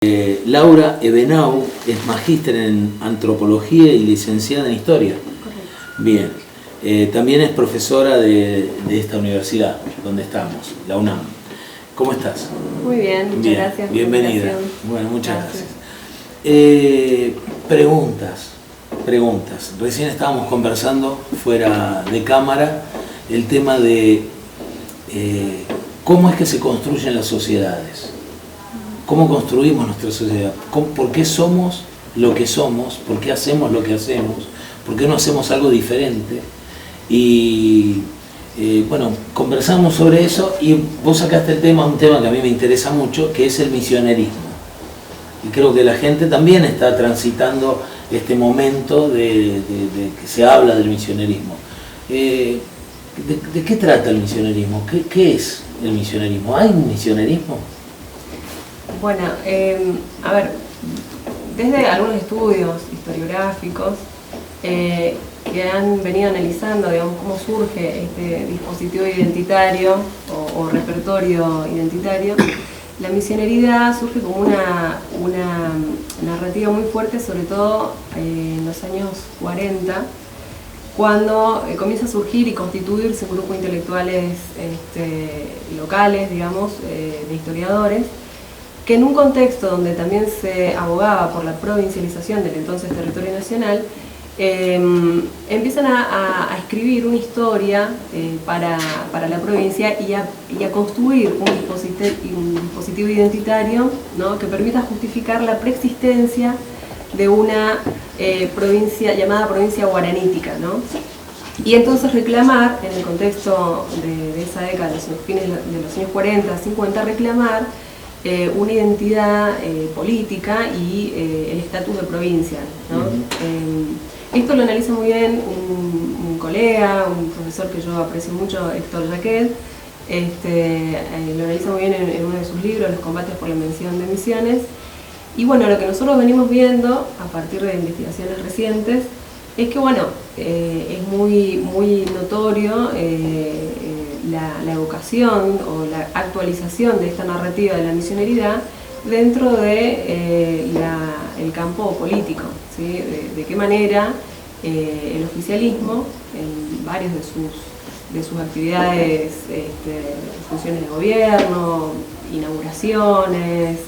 Laura Ebenau es magíster en antropología y licenciada en historia. Correcto. Bien, también es profesora de esta universidad donde estamos, la UNAM. ¿Cómo estás? Muy bien, muchas gracias. Bienvenida. Bueno, muchas gracias. Preguntas. Recién estábamos conversando fuera de cámara el tema de cómo es que se construyen las sociedades. ¿Cómo construimos nuestra sociedad? ¿Por qué somos lo que somos? ¿Por qué hacemos lo que hacemos? ¿Por qué no hacemos algo diferente? Y bueno, conversamos sobre eso y vos sacaste el tema, un tema que a mí me interesa mucho, que es el misionerismo. Y creo que la gente también está transitando este momento de que se habla del misionerismo. ¿De qué trata el misionerismo? ¿Qué es el misionerismo? ¿Hay un misionerismo? Bueno, a ver, desde algunos estudios historiográficos que han venido analizando, digamos, cómo surge este dispositivo identitario o repertorio identitario, la misioneridad surge como una narrativa muy fuerte, sobre todo en los años 40, cuando comienza a surgir y constituirse un grupo de intelectuales locales, digamos, de historiadores, que en un contexto donde también se abogaba por la provincialización del entonces territorio nacional, empiezan a escribir una historia para la provincia y a construir un dispositivo identitario, ¿no?, que permita justificar la preexistencia de una provincia llamada provincia guaranítica, ¿no? Y entonces reclamar, en el contexto de esa década, de los fines de los años 40, 50, reclamar una identidad política y el estatus de provincia, ¿no? Esto lo analiza muy bien un colega, un profesor que yo aprecio mucho, Héctor Jaquet. Lo analiza muy bien en uno de sus libros, Los combates por la invención de Misiones. Y bueno, lo que nosotros venimos viendo a partir de investigaciones recientes es que, bueno, es muy notorio la evocación o la actualización de esta narrativa de la misioneridad dentro de el campo político, ¿sí? De qué manera el oficialismo, en varias de sus actividades, funciones de gobierno, inauguraciones,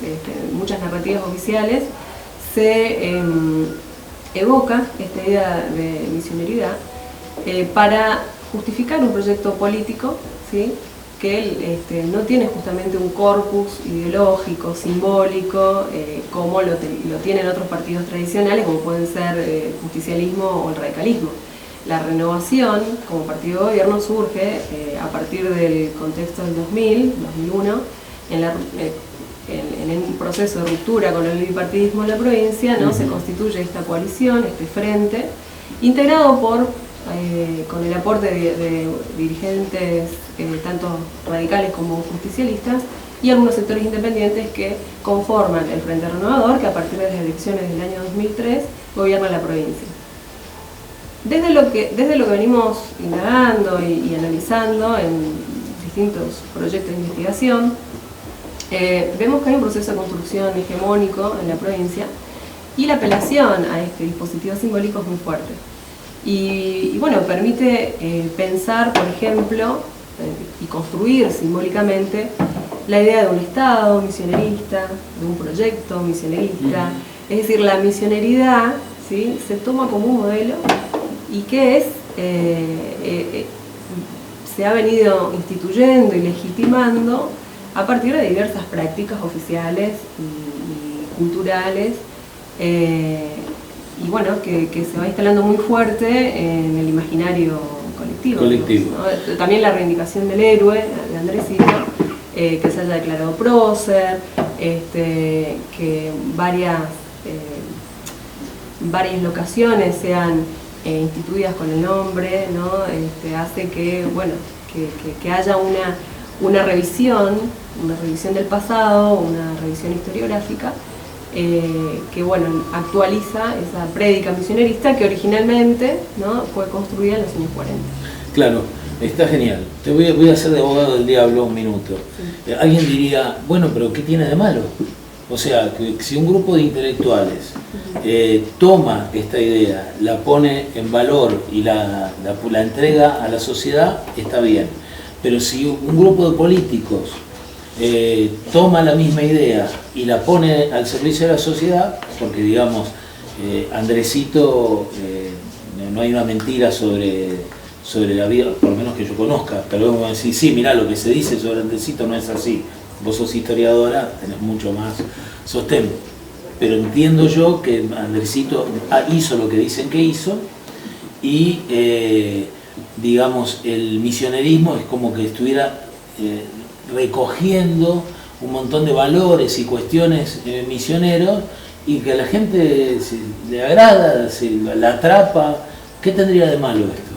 muchas narrativas oficiales, se evoca esta idea de misioneridad para justificar un proyecto político, ¿sí?, que no tiene justamente un corpus ideológico, simbólico, como lo tienen otros partidos tradicionales, como pueden ser el justicialismo o el radicalismo. La Renovación, como partido de gobierno, surge a partir del contexto del 2001, en un proceso de ruptura con el bipartidismo en la provincia, ¿no? Se constituye esta coalición, este frente, integrado con el aporte de dirigentes tanto radicales como justicialistas y algunos sectores independientes que conforman el Frente Renovador, que a partir de las elecciones del año 2003 gobierna la provincia. Desde lo que venimos indagando y analizando en distintos proyectos de investigación, vemos que hay un proceso de construcción hegemónico en la provincia y la apelación a este dispositivo simbólico es muy fuerte. Y bueno, permite pensar, por ejemplo, y construir simbólicamente la idea de un Estado misionerista, de un proyecto misionerista. Es decir, la misioneridad, ¿sí?, se toma como un modelo y que se ha venido instituyendo y legitimando a partir de diversas prácticas oficiales y culturales, y bueno, que se va instalando muy fuerte en el imaginario colectivo. ¿No? También la reivindicación del héroe, de Andresito, que se haya declarado prócer, que varias locaciones sean instituidas con el nombre, ¿no? Hace que, bueno, que haya una revisión del pasado, una revisión historiográfica, que bueno, actualiza esa prédica misionerista que originalmente, ¿no?, fue construida en los años 40. Claro, está genial. Te voy a hacer de abogado del diablo un minuto. Sí. Alguien diría, bueno, pero ¿qué tiene de malo? O sea, que si un grupo de intelectuales toma esta idea, la pone en valor y la entrega a la sociedad, está bien. Pero si un grupo de políticos toma la misma idea y la pone al servicio de la sociedad, porque digamos, Andresito, no hay una mentira sobre la vida, por lo menos que yo conozca, pero luego me van a decir, sí, mirá, lo que se dice sobre Andresito no es así. Vos sos historiadora, tenés mucho más sostén. Pero entiendo yo que Andresito hizo lo que dicen que hizo y, digamos, el misionerismo es como que estuviera recogiendo un montón de valores y cuestiones misioneros y que a la gente le agrada, la atrapa. ¿Qué tendría de malo esto?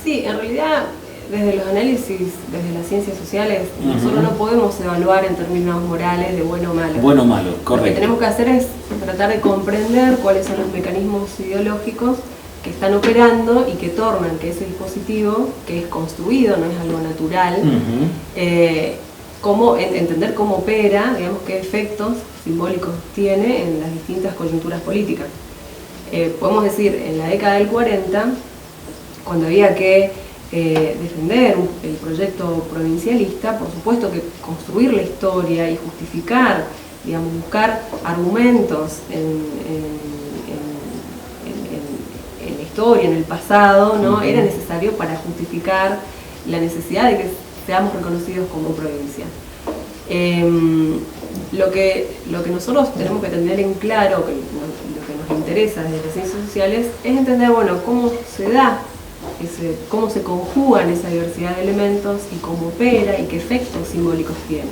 Sí, en realidad, desde los análisis, desde las ciencias sociales, nosotros no podemos evaluar en términos morales de bueno o malo. Bueno o malo, correcto. Lo que tenemos que hacer es tratar de comprender cuáles son los mecanismos ideológicos que están operando y que tornan que ese dispositivo, que es construido, no es algo natural, entender cómo opera, digamos, qué efectos simbólicos tiene en las distintas coyunturas políticas. Podemos decir, en la década del 40, cuando había que defender el proyecto provincialista, por supuesto que construir la historia y justificar, digamos, buscar argumentos en la historia, en el pasado, ¿no? Era necesario para justificar la necesidad de que seamos reconocidos como provincia. Lo que nosotros tenemos que tener en claro, lo que nos interesa desde las ciencias sociales, es entender, bueno, cómo se da, cómo se conjugan esa diversidad de elementos y cómo opera y qué efectos simbólicos tiene.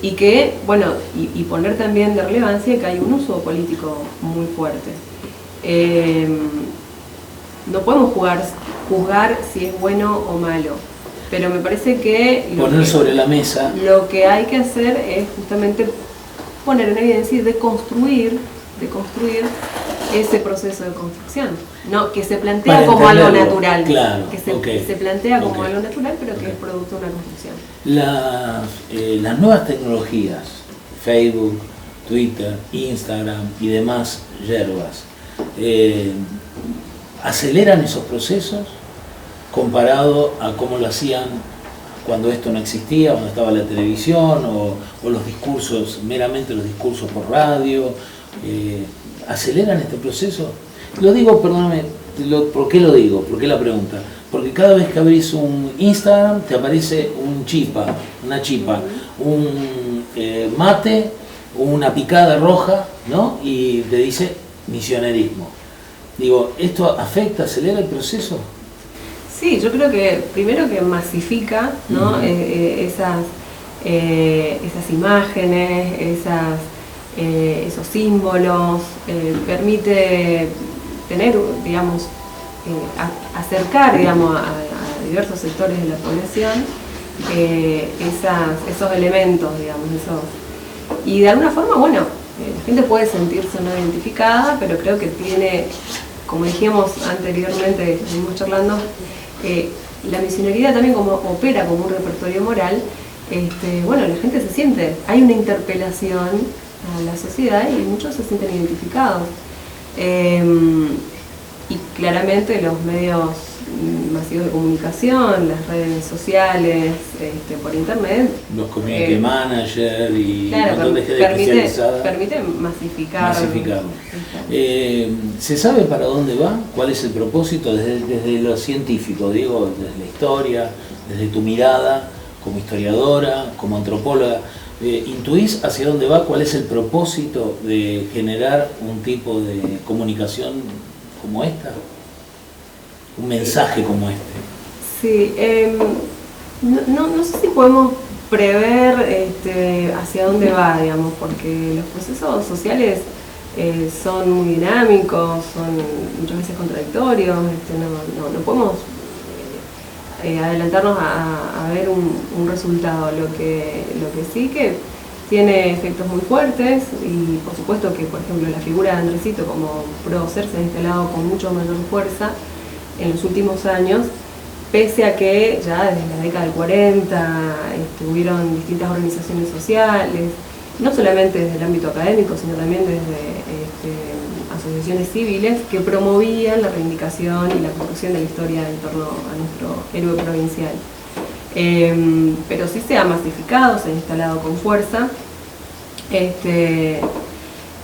Y que, bueno, y poner también de relevancia que hay un uso político muy fuerte. No podemos juzgar si es bueno o malo, pero me parece que poner sobre la mesa lo que hay que hacer es justamente poner en evidencia y deconstruir ese proceso de construcción, ¿no? Que se plantea como algo natural, claro, que se plantea como algo natural, pero que es producto de una construcción. Las nuevas tecnologías, Facebook, Twitter, Instagram y demás yerbas, aceleran esos procesos comparado a cómo lo hacían cuando esto no existía, cuando estaba la televisión o los discursos, meramente los discursos por radio. ¿Aceleran este proceso? Lo digo, perdóname, ¿por qué lo digo? ¿Por qué la pregunta? Porque cada vez que abrís un Instagram te aparece una chipa, un mate, una picada roja, ¿no? Y te dice misionerismo. Digo, ¿esto afecta, acelera el proceso? Sí, yo creo que primero que masifica, ¿no? Esas imágenes, esos símbolos, permite tener, digamos, acercar, digamos, a diversos sectores de la población esos elementos, digamos, y de alguna forma, bueno, la gente puede sentirse no identificada, pero creo que tiene, como dijimos anteriormente, estuvimos charlando, la misionería también como opera como un repertorio moral. Bueno, la gente se siente, hay una interpelación a la sociedad y muchos se sienten identificados. Y claramente los medios masivos de comunicación, las redes sociales, por internet, los community managers y claro, un montón de gente especializada permiten masificarlo. ¿Se sabe para dónde va? ¿Cuál es el propósito desde lo científico? Digo, desde la historia, desde tu mirada como historiadora, como antropóloga. ¿Intuís hacia dónde va? ¿Cuál es el propósito de generar un tipo de comunicación como esta? Un mensaje como este. Sí, no sé si podemos prever hacia dónde va, digamos, porque los procesos sociales son muy dinámicos, son muchas veces contradictorios, no podemos adelantarnos a ver un resultado. Lo que sí que tiene efectos muy fuertes y por supuesto que, por ejemplo, la figura de Andresito como prócer se ha instalado con mucho mayor fuerza en los últimos años pese a que ya desde la década del 40 hubieron distintas organizaciones sociales, no solamente desde el ámbito académico, sino también desde asociaciones civiles que promovían la reivindicación y la construcción de la historia en torno a nuestro héroe provincial. Pero sí se ha masificado, se ha instalado con fuerza,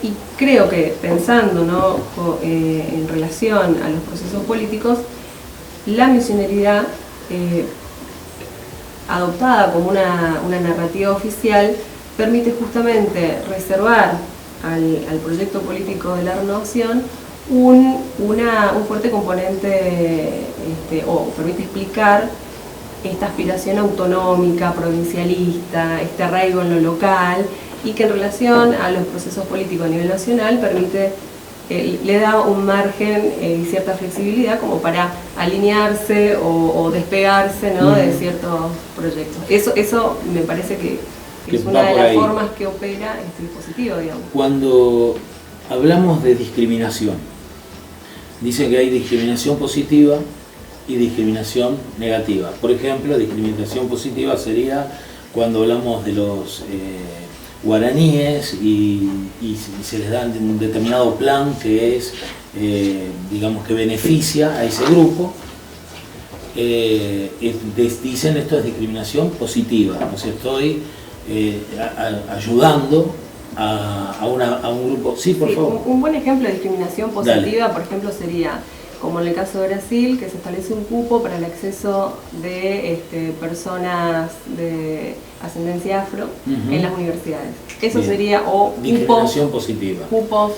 y creo que pensando, ¿no?, en relación a los procesos políticos, la misioneridad adoptada como una narrativa oficial permite justamente reservar al proyecto político de la renovación un fuerte componente, o permite explicar esta aspiración autonómica, provincialista, este arraigo en lo local, y que en relación a los procesos políticos a nivel nacional permite, le da un margen y cierta flexibilidad como para alinearse o despegarse, ¿no?, de ciertos proyectos. Eso me parece que es una de las formas que opera este dispositivo, digamos. Cuando hablamos de discriminación, dicen que hay discriminación positiva y discriminación negativa. Por ejemplo, discriminación positiva sería cuando hablamos de los guaraníes y se les da un determinado plan que es, digamos, que beneficia a ese grupo. Dicen esto es discriminación positiva, o sea, estoy ayudando a un grupo. Sí, por favor. Un buen ejemplo de discriminación positiva, dale, por ejemplo, sería, como en el caso de Brasil, que se establece un cupo para el acceso de personas de ascendencia afro en las universidades. Eso bien, sería, o discriminación positiva. Cupos,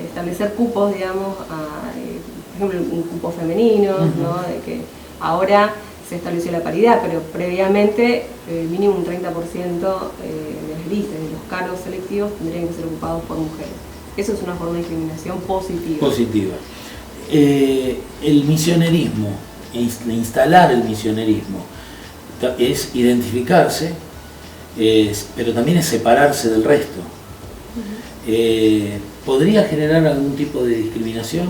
establecer cupos, digamos, por ejemplo, un cupo femenino, ¿no?, de que ahora se estableció la paridad, pero previamente mínimo un 30% de las listas, de los cargos selectivos tendrían que ser ocupados por mujeres. Eso es una forma de discriminación positiva. Positiva. El misionerismo, instalar el misionerismo, es identificarse, pero también es separarse del resto. ¿Podría generar algún tipo de discriminación?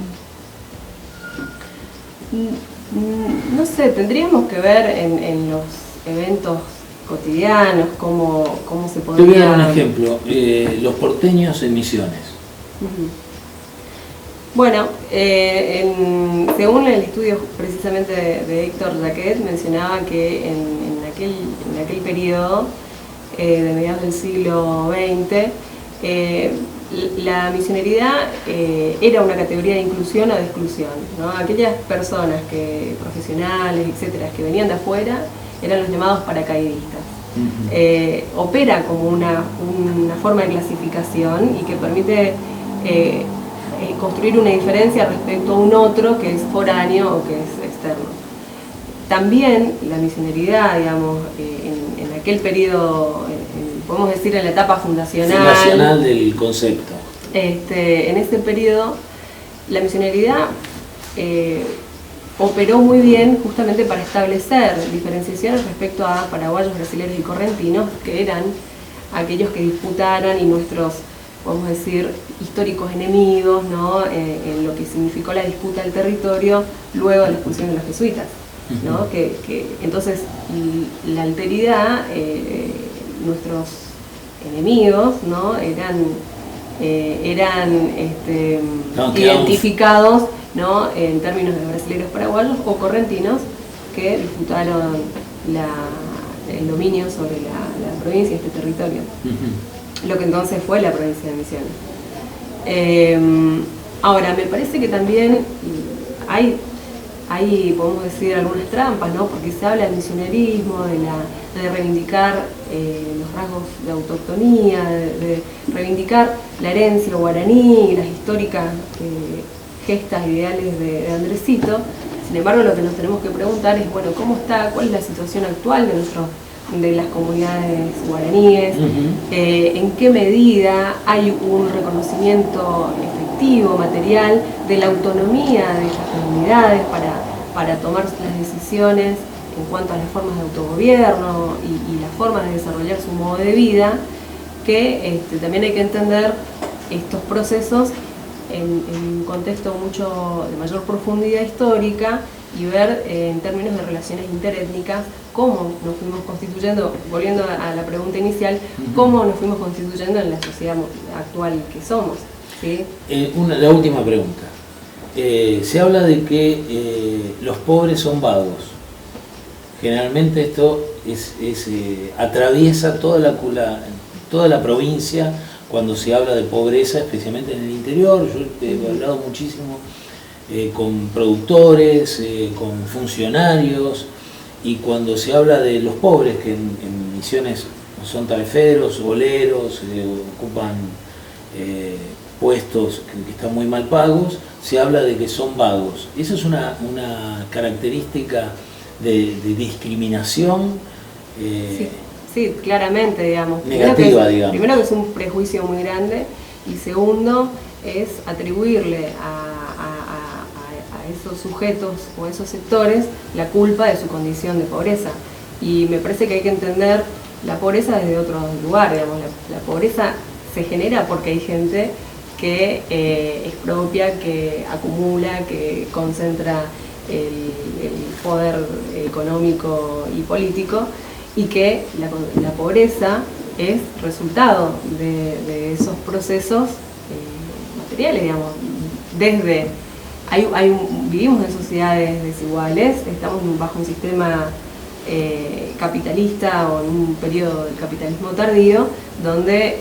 No sé, tendríamos que ver en los eventos cotidianos cómo se podría... Te voy a dar un ejemplo, los porteños en Misiones. Bueno, según el estudio precisamente de Héctor Jaquet, mencionaba que en aquel periodo de mediados del siglo XX, la misioneridad era una categoría de inclusión o de exclusión, ¿no? Aquellas personas profesionales, etcétera, que venían de afuera eran los llamados paracaidistas. Opera como una forma de clasificación y que permite construir una diferencia respecto a un otro que es foráneo o que es externo. También la misioneridad, digamos, en aquel periodo, podemos decir en la etapa fundacional del concepto. En ese periodo, la misioneridad operó muy bien justamente para establecer diferenciaciones respecto a paraguayos, brasileños y correntinos, que eran aquellos que disputaran, y nuestros, podemos decir, históricos enemigos, ¿no?, en lo que significó la disputa del territorio luego de la expulsión de los jesuitas, ¿no? Entonces, la alteridad, nuestros enemigos, ¿no?, eran identificados, ¿no?, en términos de brasileños, paraguayos o correntinos que disputaron el dominio sobre la provincia, este territorio. Lo que entonces fue la provincia de Misiones. Ahora, me parece que también hay, podemos decir, algunas trampas, ¿no?, porque se habla del misionerismo, de reivindicar los rasgos de autoctonía, de reivindicar la herencia guaraní, las históricas gestas ideales de Andresito. Sin embargo, lo que nos tenemos que preguntar es, bueno, ¿cuál es la situación actual de las comunidades guaraníes? ¿En qué medida hay un reconocimiento efectivo, material, de la autonomía de estas comunidades para tomar las decisiones en cuanto a las formas de autogobierno y las formas de desarrollar su modo de vida? Que también hay que entender estos procesos en un contexto de mayor profundidad histórica y ver en términos de relaciones interétnicas cómo nos fuimos constituyendo, volviendo a la pregunta inicial, cómo nos fuimos constituyendo en la sociedad actual que somos. ¿Sí? La última pregunta. Se habla de que los pobres son vagos. Generalmente esto atraviesa toda la provincia cuando se habla de pobreza, especialmente en el interior. Yo he hablado muchísimo con productores, con funcionarios, y cuando se habla de los pobres, que en Misiones son taleferos, boleros, ocupan puestos que están muy mal pagos, se habla de que son vagos. Esa es una característica de discriminación sí, claramente, digamos. Negativa, digamos. Primero que es un prejuicio muy grande, y segundo es atribuirle a esos sujetos o a esos sectores la culpa de su condición de pobreza. Y me parece que hay que entender la pobreza desde otro lugar, digamos. La pobreza se genera porque hay gente que expropia, que acumula, que concentra el poder económico y político, y que la pobreza es resultado de esos procesos materiales, digamos. Vivimos en sociedades desiguales, estamos bajo un sistema capitalista o en un periodo del capitalismo tardío, donde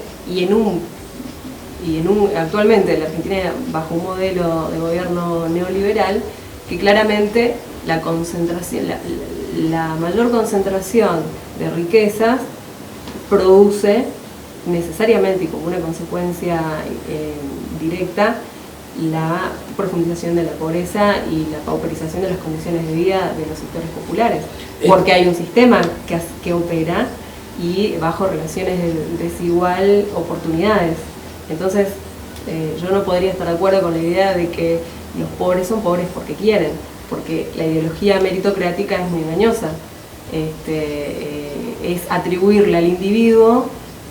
actualmente la Argentina bajo un modelo de gobierno neoliberal que claramente la mayor concentración de riquezas produce necesariamente y como una consecuencia directa la profundización de la pobreza y la pauperización de las condiciones de vida de los sectores populares, porque hay un sistema que opera y bajo relaciones de desigual oportunidades. Entonces yo no podría estar de acuerdo con la idea de que los pobres son pobres porque quieren, porque la ideología meritocrática es muy engañosa. Es atribuirle al individuo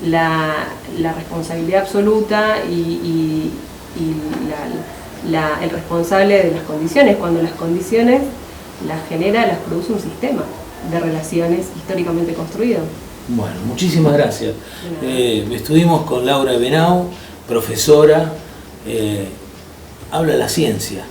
la responsabilidad absoluta y el responsable de las condiciones, cuando las condiciones las produce un sistema de relaciones históricamente construido. Bueno, muchísimas gracias. Estuvimos con Laura Benau, profesora, habla la ciencia.